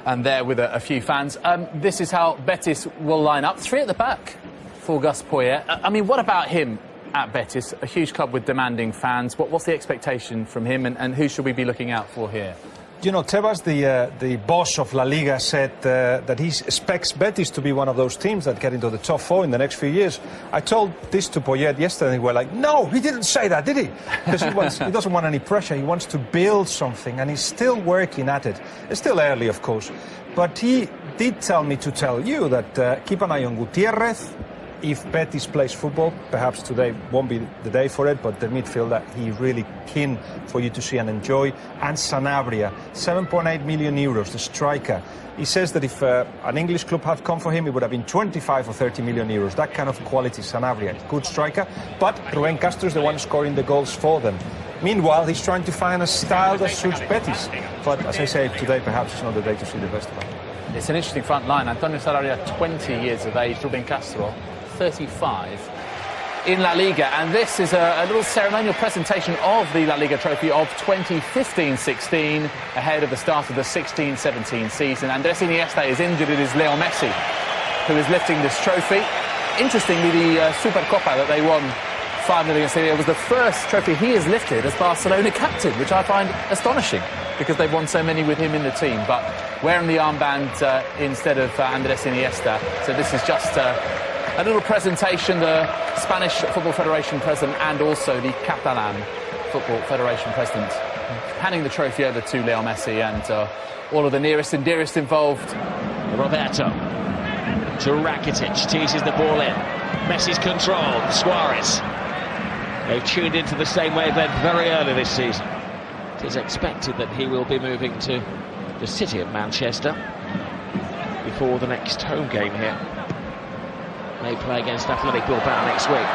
and there with a few fans. This is how Betis will line up. 3 at the back for Gus Poyet. I mean, what about him at Betis? A huge club with demanding fans. What's the expectation from him, and who should we be looking out for here? You know, Tebas, the boss of La Liga, said that he expects Betis to be one of those teams that get into the top 4 in the next few years. I told this to Poyet yesterday, and we were like, no, he didn't say that, did he? Because he doesn't want any pressure. He wants to build something, and he's still working at it. It's still early, of course. But he did tell me to tell you that keep an eye on Gutierrez. If Betis plays football, perhaps today won't be the day for it, but the midfielder he's really keen for you to see and enjoy. And Sanabria, 7.8 million euros, the striker. He says that if an English club had come for him, it would have been 25 or 30 million euros. That kind of quality, Sanabria, good striker. But Rubén Castro is the one scoring the goals for them. Meanwhile, he's trying to find a style that suits Betis. But as I say, today perhaps is not the day to see the best of him. It's an interesting front line. Antonio Sanabria, 20 years of age. Rubén Castro, 35 in La Liga, and this is a little ceremonial presentation of the La Liga trophy of 2015-16 ahead of the start of the 16-17 season. Andrés Iniesta is injured. It is Lionel Messi who is lifting this trophy. Interestingly, the Supercopa that they won 5-0 against Sevilla was the first trophy he has lifted as Barcelona captain, which I find astonishing because they've won so many with him in the team, but wearing the armband instead of Andrés Iniesta. So this is just a little presentation. The Spanish Football Federation president and also the Catalan Football Federation president handing the trophy over to Lionel Messi, and all of the nearest and dearest involved. Roberto to Rakitic, teases the ball in. Messi's control, Suarez. They've tuned into the same wavelength very early this season. It is expected that he will be moving to the city of Manchester before the next home game here. They play against Athletic Bilbao next week.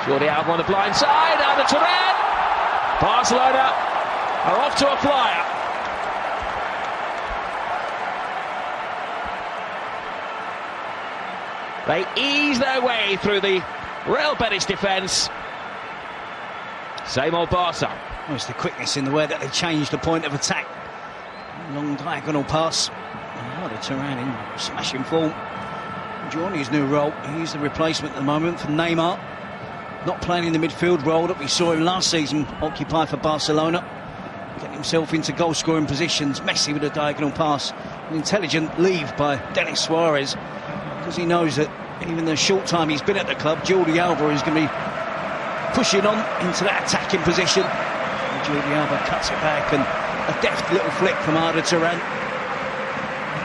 Jordi Alba on the blind side, out of Turan. Barcelona are off to a flyer. They ease their way through the Real Betis defence. Same old Barca. Well, it's the quickness in the way that they changed the point of attack. Long diagonal pass. What a Turan in smashing form. Enjoying his new role. He's the replacement at the moment for Neymar. Not playing in the midfield role that we saw him last season occupy for Barcelona. Getting himself into goal-scoring positions. Messi with a diagonal pass. An intelligent leave by Denis Suarez, because he knows that even the short time he's been at the club, Jordi Alba is going to be pushing on into that attacking position. And Jordi Alba cuts it back, and a deft little flick from Arda Turan.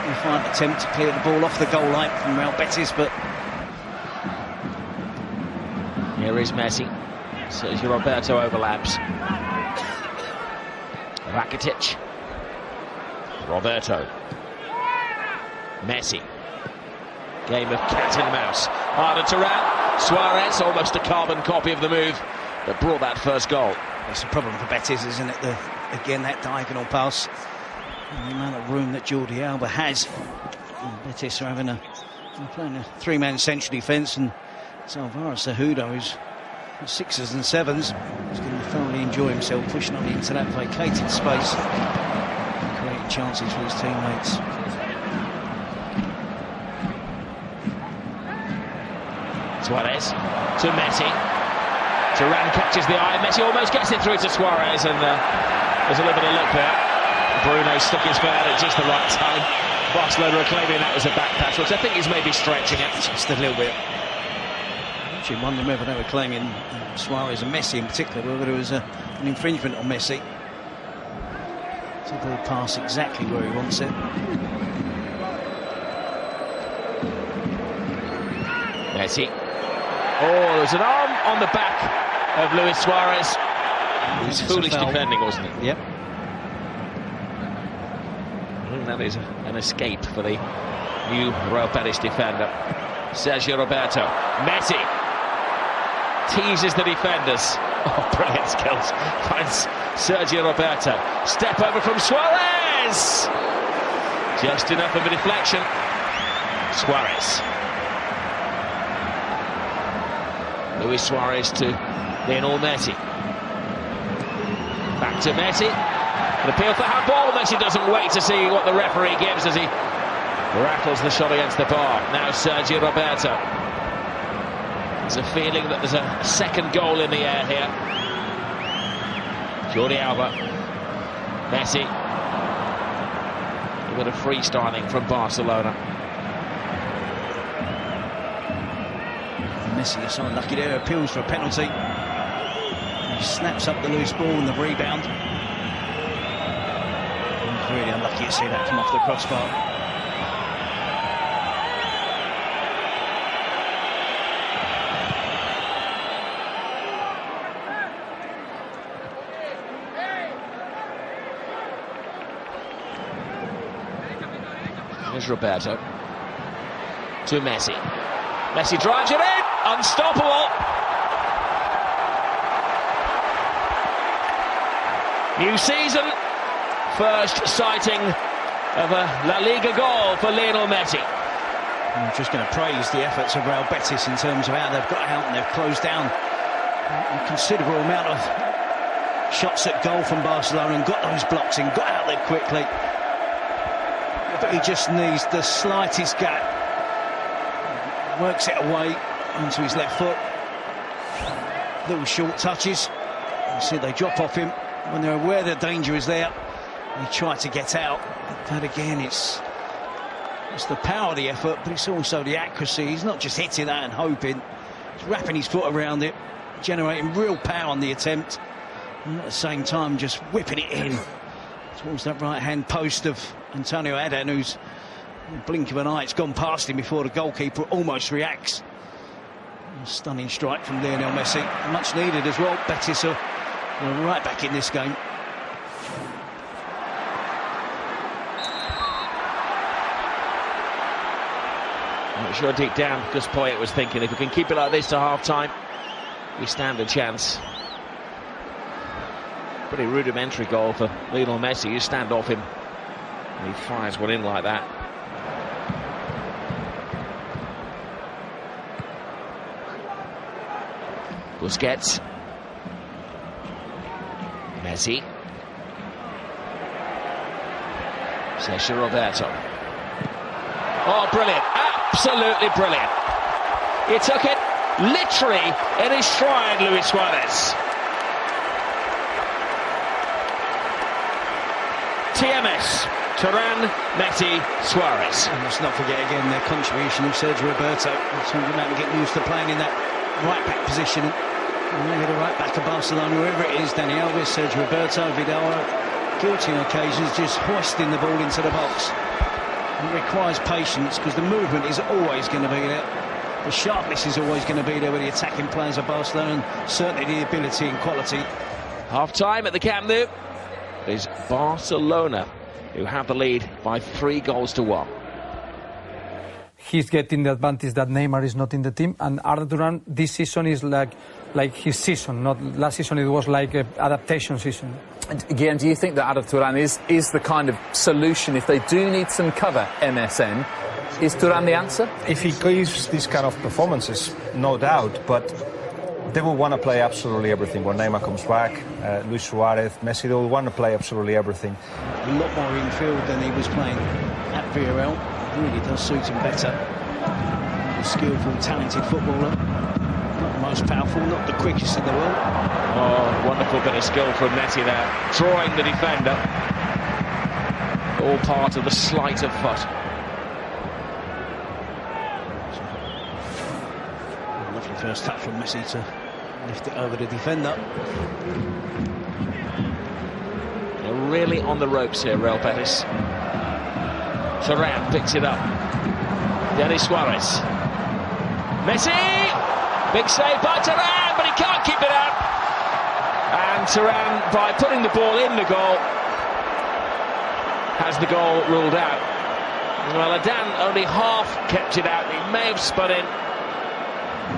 A fine attempt to clear the ball off the goal line from Real Betis, but here is Messi. Sergio Roberto overlaps. Rakitic. Roberto. Messi. Game of cat and mouse. Arda Turan. Suarez, almost a carbon copy of the move that brought that first goal. That's the problem for Betis, isn't it? Again, that diagonal pass. And the amount of room that Jordi Alba has. And Betis are playing a 3-man central defence, and Salvador Cejudo, who's 6s and 7s, is going to thoroughly enjoy himself pushing on into that vacated space and creating chances for his teammates. Suarez to Messi. Turan catches the eye. Messi almost gets it through to Suarez, and there's a little bit of luck there. Bruno stuck his foot out at just the right time. Barcelona are claiming that was a back pass, which I think is maybe stretching it just a little bit. I'm actually wondering whether they were claiming Suarez and Messi in particular, whether there was an infringement on Messi. So the ball pass exactly where he wants it. Messi. Oh, there's an arm on the back of Luis Suarez. It was foolish defending, wasn't it? Yep. That is an escape for the new Real Betis defender, Sergio Roberto. Messi teases the defenders. Oh, brilliant skills. Finds Sergio Roberto. Step over from Suarez. Just enough of a deflection. Suarez. Luis Suarez to Lionel Messi. Back to Messi. An appeal for handball. Messi doesn't wait to see what the referee gives as he rattles the shot against the bar. Now Sergio Roberto. There's a feeling that there's a second goal in the air here. Jordi Alba. Messi. A bit of freestyling from Barcelona. Messi is so unlucky there, appeals for a penalty. He snaps up the loose ball and the rebound. He's really unlucky to see that come off the crossbar. Here's Roberto. To Messi. Messi drives it in! Unstoppable! New season. First sighting of a La Liga goal for Lionel Messi. I'm just going to praise the efforts of Real Betis in terms of how they've got out and they've closed down a considerable amount of shots at goal from Barcelona and got those blocks in, got out there quickly. But he just needs the slightest gap. Works it away onto his left foot. Little short touches. You see they drop off him when they're aware the danger is there. They try to get out. But again, it's the power of the effort, but it's also the accuracy. He's not just hitting that and hoping. He's wrapping his foot around it, generating real power on the attempt, and at the same time just whipping it in towards that right-hand post of Antonio Aden, who's in the blink of an eye, it's gone past him before the goalkeeper almost reacts. A stunning strike from Lionel Messi, much needed as well. Betis are right back in this game. I'm sure deep down Gus Poyet was thinking, if we can keep it like this to half-time, we stand a chance. Pretty rudimentary goal for Lionel Messi. You stand off him and he fires one in like that. Busquets. Messi. Sergio Roberto. Oh, brilliant. Absolutely brilliant. He took it literally in his stride, Luis Suarez. TMS. Turan, Messi, Suarez. And let's not forget again the contribution of Sergio Roberto. Some of them getting used to playing in that right-back position. Maybe the right-back of Barcelona, wherever it is, Dani Alves, Sergio Roberto, Vidal, guilty on occasions, just hoisting the ball into the box. It requires patience because the movement is always going to be there. The sharpness is always going to be there with the attacking players of Barcelona, and certainly the ability and quality. Half-time at the Camp Nou. It is Barcelona who have the lead by 3-1. He's getting the advantage that Neymar is not in the team, and Arda Turan this season is like his season. Not last season, it was like an adaptation season. And again, do you think that Arda Turan is the kind of solution if they do need some cover? MSN, is Turan the answer? If he gives these kind of performances, no doubt, but they will want to play absolutely everything. When Neymar comes back, Luis Suarez, Messi, they will want to play absolutely everything. A lot more infield than he was playing at Villarreal. Really does suit him better. A skillful, talented footballer. Not the most powerful, not the quickest in the world. Oh, wonderful bit of skill from Messi there. Drawing the defender. All part of the sleight of foot. Lovely first touch from Messi to lift it over the defender. They're really on the ropes here, Real Betis. Turan picks it up. Denis Suarez. Messi! Big save by Turan, but he can't keep it out. And Turan, by putting the ball in the goal, has the goal ruled out. Well, Adan only half kept it out. He may have spun in.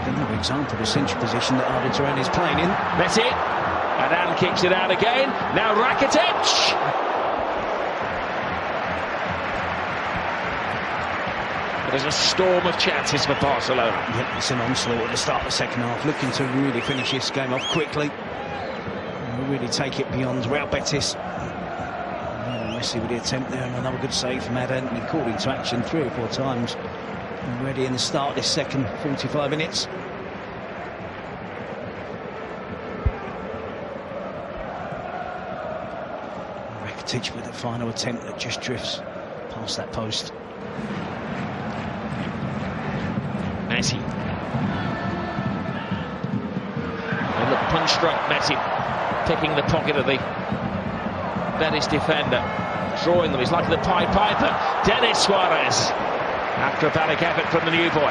Another example of the central position that Arda Turan is playing in. Messi. Adan kicks it out again. Now Rakitic. There's a storm of chances for Barcelona. Yep, it's an onslaught at the start of the second half, looking to really finish this game off quickly. And really take it beyond Real Betis. Messi with the attempt there, and another good save from Adan. He called into action 3 or 4 times already in the start of this second 45 minutes. Rakitic with the final attempt that just drifts past that post. Messi. And the punch-struck Messi picking the pocket of the Betis defender, drawing them. He's like the Pied Piper. Denis Suarez. Acrobatic effort from the new boy.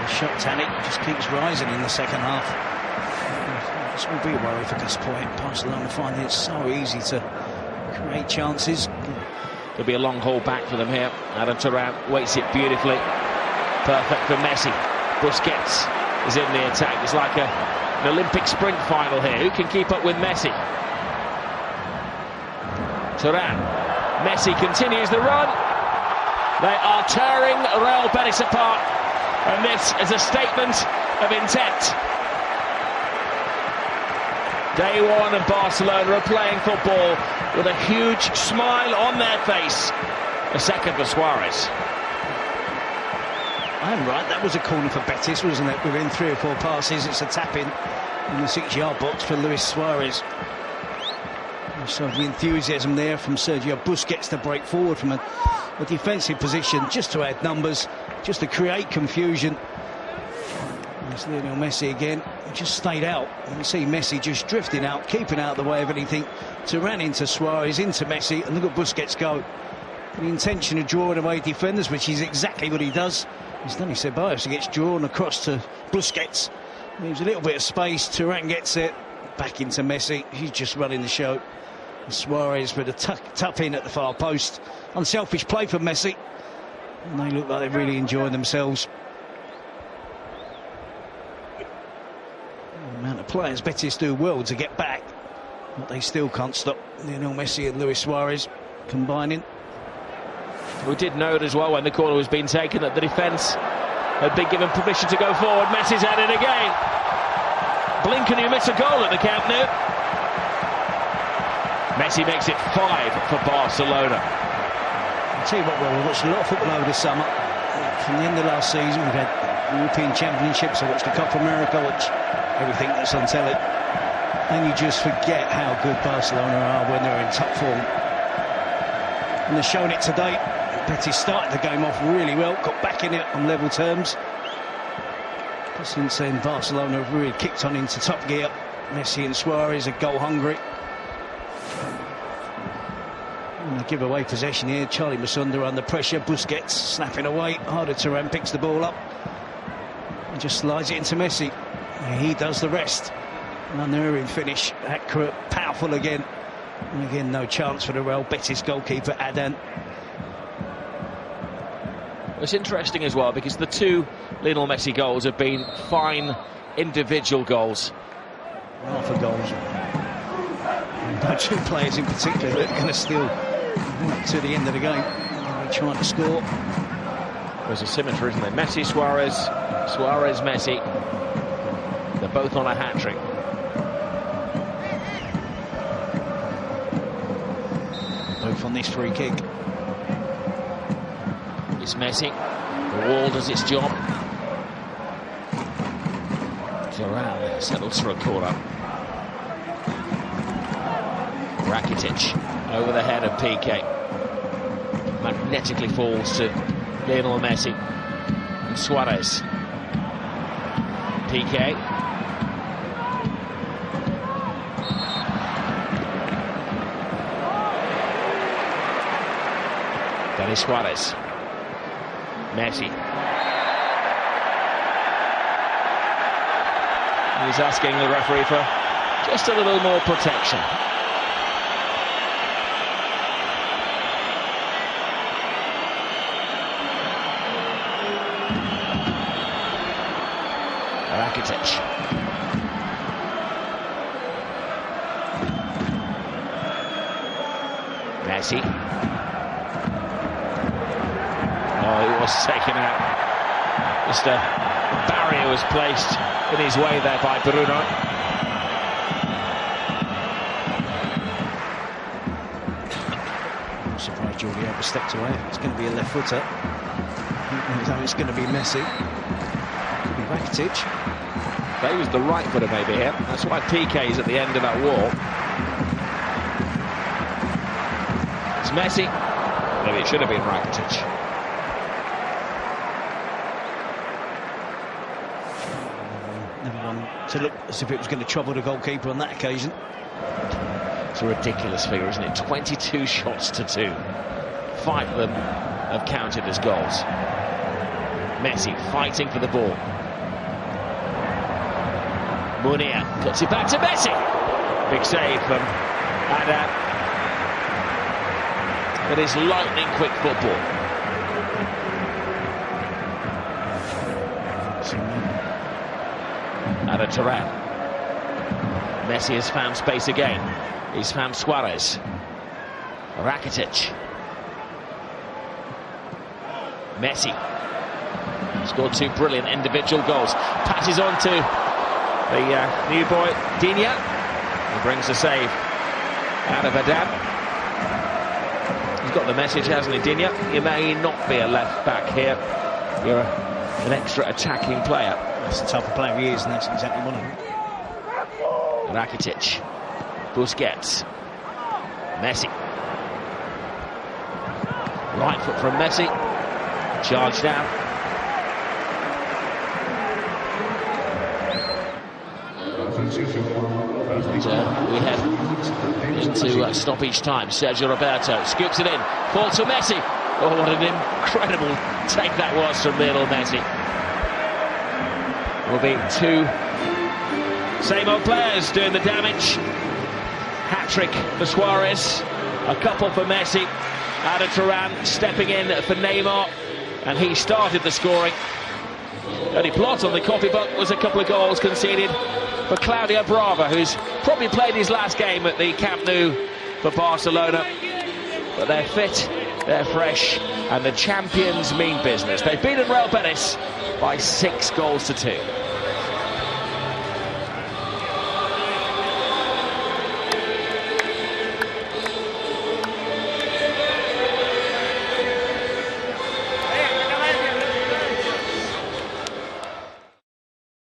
The shot tally just keeps rising in the second half. This will be a worry for Gaspoy. Barcelona finding it so easy to create chances. There'll be a long haul back for them here. Adam Turan waits it beautifully. Perfect for Messi. Busquets is in the attack. It's like an Olympic sprint final here. Who can keep up with Messi? Turan. Messi continues the run. They are tearing Real Betis apart, and this is a statement of intent. Day one of Barcelona are playing football with a huge smile on their face. A second for Suarez. I'm right, that was a corner for Betis, wasn't it? Within 3 or 4 passes, it's a tap-in the 6-yard box for Luis Suarez. So the enthusiasm there from Sergio Busquets to break forward from a defensive position, just to add numbers, just to create confusion. There's Lionel Messi again, he just stayed out. You see Messi just drifting out, keeping out of the way of anything. Turan into Suarez, into Messi, and look at Busquets go. The intention of drawing away defenders, which is exactly what he does. He's done Ceballos, he gets drawn across to Busquets. Leaves a little bit of space, Turan gets it, back into Messi, he's just running the show. Suarez with a tuck in at the far post. Unselfish play for Messi. And they look like they're really enjoying themselves. The amount of players Betis do well to get back, but they still can't stop Lionel Messi and Luis Suarez combining. We did note as well when the corner was being taken that the defence had been given permission to go forward. Messi's at it again. Blink and you miss a goal at the Camp Nou. Messi makes it 5 for Barcelona. I'll tell you what, well, we watched a lot of football over the summer. From the end of last season, we've had European Championships, I watched the Copa America, I watched everything that's on telly. And you just forget how good Barcelona are when they're in top form. And they're showing it today. Betis started the game off really well, got back in it on level terms. But since then, Barcelona have really kicked on into top gear. Messi and Suarez are goal hungry. And they give away possession here. Charlie Masunda under pressure. Busquets snapping away. Harder Turan picks the ball up and just slides it into Messi. And he does the rest. An unerring finish. Accurate, powerful again. And again, no chance for the Real Betis goalkeeper, Adan. It's interesting as well because the 2 Lionel Messi goals have been fine individual goals. Half a goals. No 2 players in particular that are going to still to the end of the game. They're trying to score. There's a symmetry, isn't there? Messi, Suarez, Suarez, Messi. They're both on a hat-trick. Both on this free kick. It's Messi. The wall does its job. Turan settles for a corner. Rakitic over the head of PK. Magnetically falls to Lionel Messi. And Suarez. PK. Denis Suarez. Messi. He's asking the referee for just a little more protection. Rakitic. Messi. Oh, he was taken out. Just a barrier was placed in his way there by Bruno. surprised Jordi Alba stepped away. It's going to be a left footer. So it's going to be Messi. It'll be Rakitic. Favours the right footer maybe here. That's why PK's at the end of that wall. It's Messi. Maybe it should have been Rakitic. Never one to look as if it was going to trouble the goalkeeper on that occasion. It's a ridiculous figure, isn't it? 22 shots to 2. 5 of them have counted as goals. Messi fighting for the ball. Munir cuts it back to Messi. Big save from Adam. It is lightning quick football. Ada Turan. Messi has found space again. He's found Suarez. Rakitic. Messi. Scored 2 brilliant individual goals. Passes on to the new boy, Digne. He brings the save out of Adam. He's got the message, hasn't he, Digne? You may not be a left back here. You're an extra attacking player. That's the type of player he is, and that's exactly one of them. Rakitic. Busquets. Messi. Right foot from Messi. Charge down. We head into stoppage time. Sergio Roberto scoops it in. Ball to Messi. Oh, what an incredible take that was from Lionel Messi. Will be 2 same old players doing the damage. Hat-trick for Suarez. A couple for Messi. Ada Turan stepping in for Neymar. And he started the scoring. Only blot on the copybook was a couple of goals conceded for Claudio Bravo, who's probably played his last game at the Camp Nou for Barcelona. But they're fit, they're fresh, and the champions mean business. They've beaten Real Betis by 6 goals to 2.